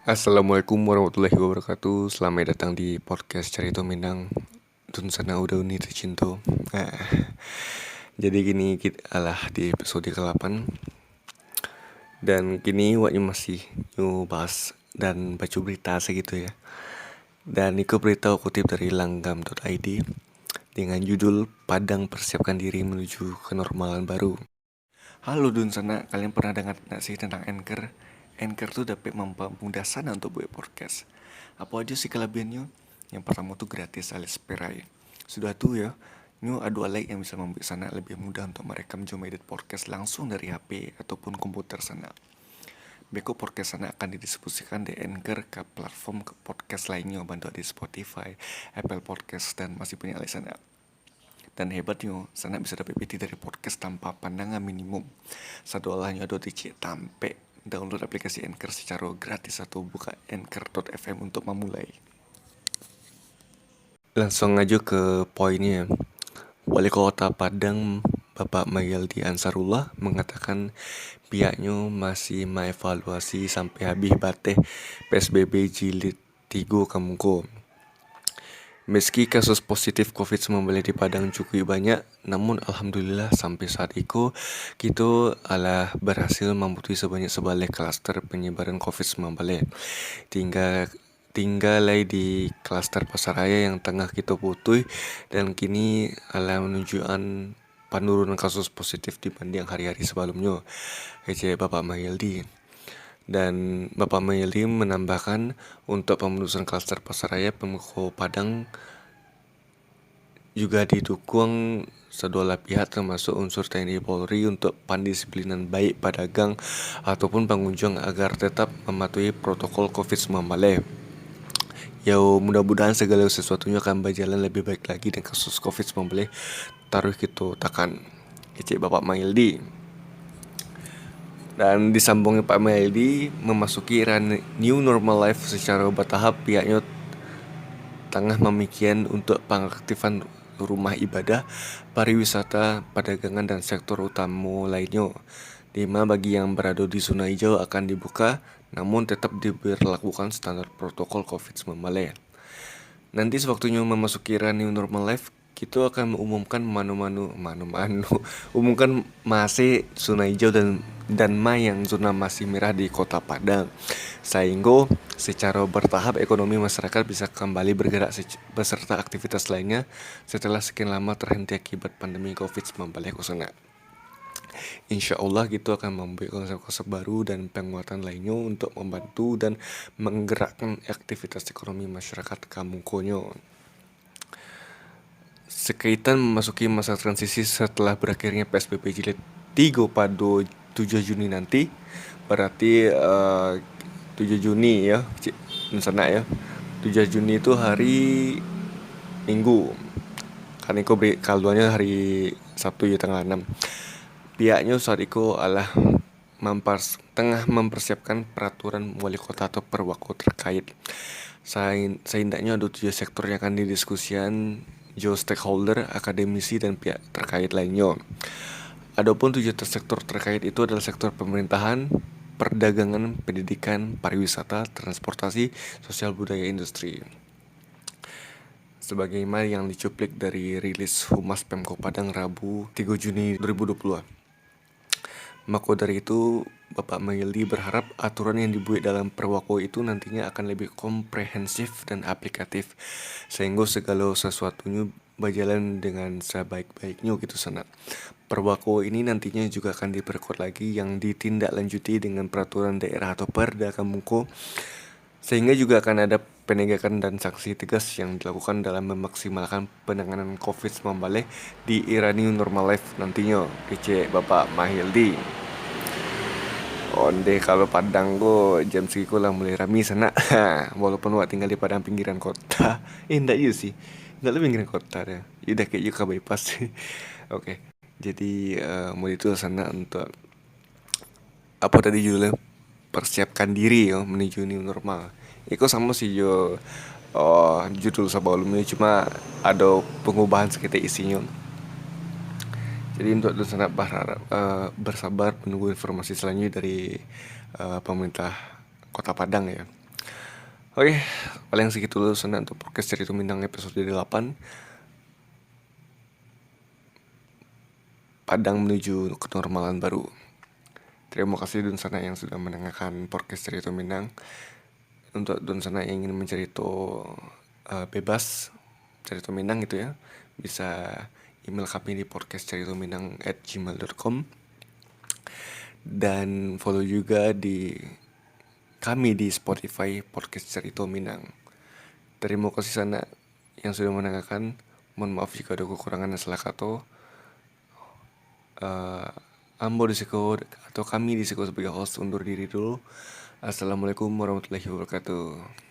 Assalamualaikum warahmatullahi wabarakatuh. Selamat datang di podcast Cerita Minang Dun sana udah uni tercinta. Nah, jadi gini kita alah di episode ke-8. Dan kini waknya masih bahas dan baca berita segitu ya. Dan itu berita kutip dari langgam.id dengan judul Padang persiapkan diri menuju kenormalan baru. Halo Dun sana, kalian pernah dengar nggak sih tentang Anchor? Anchor tuh dapat mempermudah sana untuk buat podcast. Apa aja sih kelebihannya? Yang pertama tuh gratis alias perai. Sudah tuh ya, nyu ada alay yang bisa membuat sana lebih mudah untuk merekam jom edit podcast langsung dari HP ataupun komputer sana. Beko podcast sana akan didistribusikan di Anchor ke platform ke podcast lainnya, bantu di Spotify, Apple Podcast dan masih punya alay sana. Dan hebatnya, sana bisa dapat PT dari podcast tanpa pandangan minimum. Satu olahnya ada di tampe. Download aplikasi Anchor secara gratis atau buka anchor.fm untuk memulai. Langsung aja ke poinnya. Wali Kota Padang Bapak Mahyildi Ansarullah mengatakan pihaknya masih mengevaluasi sampai habis bateh PSBB jilid 3 Kamungko. Meski kasus positif COVID-19 di Padang cukup banyak, namun Alhamdulillah sampai saat itu kita alah berhasil memutus sebanyak sebalik klaster penyebaran COVID-19. Tinggal lagi di klaster Pasaraya yang tengah kita putus dan kini alah menunjukkan penurunan kasus positif dibanding hari-hari sebelumnya. Kece Bapak Mahyildi. Dan Bapak Mahyildi menambahkan untuk pemenusan klaster Pasaraya Pemko Padang juga didukung sedua pihak termasuk unsur TNI Polri untuk pendisiplinan baik pedagang ataupun pengunjung agar tetap mematuhi protokol COVID-19. Ya mudah-mudahan segala sesuatunya akan berjalan lebih baik lagi dan kasus COVID-19 taruh kita tekan. Kecik Bapak Mahyildi. Dan disambungnya Pak Mahyildi memasuki era new normal life secara bertahap, pihaknya tengah memikirkan untuk pengaktifan rumah ibadah, pariwisata, perdagangan dan sektor utama lainnya. Di mana bagi yang berada di zona hijau akan dibuka, namun tetap diberlakukan standar protokol COVID-19. Nanti sewaktunya memasuki era new normal life, kita akan mengumumkan umumkan masih zona hijau dan yang zona masih merah di Kota Padang. Sehingga secara bertahap ekonomi masyarakat bisa kembali bergerak beserta aktivitas lainnya setelah sekian lama terhenti akibat pandemi COVID-19. Insya Allah gitu akan membuat konsep-konsep baru dan penguatan lainnya untuk membantu dan menggerakkan aktivitas ekonomi masyarakat Kamungkonyo. Sekaitan memasuki masa transisi setelah berakhirnya PSBB jilid 3 pada 7 Juni nanti, berarti 7 Juni ya, sana ya. 7 Juni itu hari Minggu. Kan itu kalduannya hari Sabtu ya tanggal 6. Pihaknya saat itu adalah tengah mempersiapkan peraturan wali kota atau perwako terkait. Seindahnya ada 7 sektor yang akan didiskusikan stakeholder, akademisi dan pihak terkait lainnya. Adapun 7 sektor terkait itu adalah sektor pemerintahan, perdagangan, pendidikan, pariwisata, transportasi, sosial budaya, industri. Sebagaimana yang dicuplik dari rilis Humas Pemko Padang Rabu 3 Juni 2020. Maka dari itu, Bapak Mahyildi berharap aturan yang dibuat dalam perwako itu nantinya akan lebih komprehensif dan aplikatif, sehingga segala sesuatunya berjalan dengan sebaik-baiknya gitu sana. Perwako ini nantinya juga akan diperkuat lagi yang ditindaklanjuti dengan peraturan daerah atau Perda Kamungko, sehingga juga akan ada penegakan dan sanksi tegas yang dilakukan dalam memaksimalkan penanganan COVID-19 di era new normal life nantinya. Kece Bapak Mahyildi. Onde kalau Padang go jam segitu lah mulai rame sana. Walaupun wak tinggal di Padang pinggiran kota. Enggak juga sih. Enggak lebih pinggiran kota deh. Udah kayak juga bypass. Oke. Jadi mau itu sana untuk apa tadi judulnya? Persiapkan diri ya menuju new normal. Itu sama sih yo judul sebelumnya cuma ada pengubahan sekitar isinya. Jadi untuk sana bersabar menunggu informasi selanjutnya dari pemerintah Kota Padang ya. Oke, paling segitu dulu sana untuk podcast Cerita Minang episode 8, Padang menuju kenormalan baru. Terima kasih Dun Sana yang sudah mendengarkan podcast Cerita Minang. Untuk Dun Sana yang ingin mencerita bebas Cerita Minang gitu ya, bisa email kami di podcastceritominang@gmail.com, dan follow juga di kami di Spotify Podcast Cerita Minang. Terima kasih sana yang sudah mendengarkan. Mohon maaf jika ada kekurangan dan salah kata. Ambo Disiko atau kami Disiko sebagai host undur diri dulu. Assalamualaikum warahmatullahi wabarakatuh.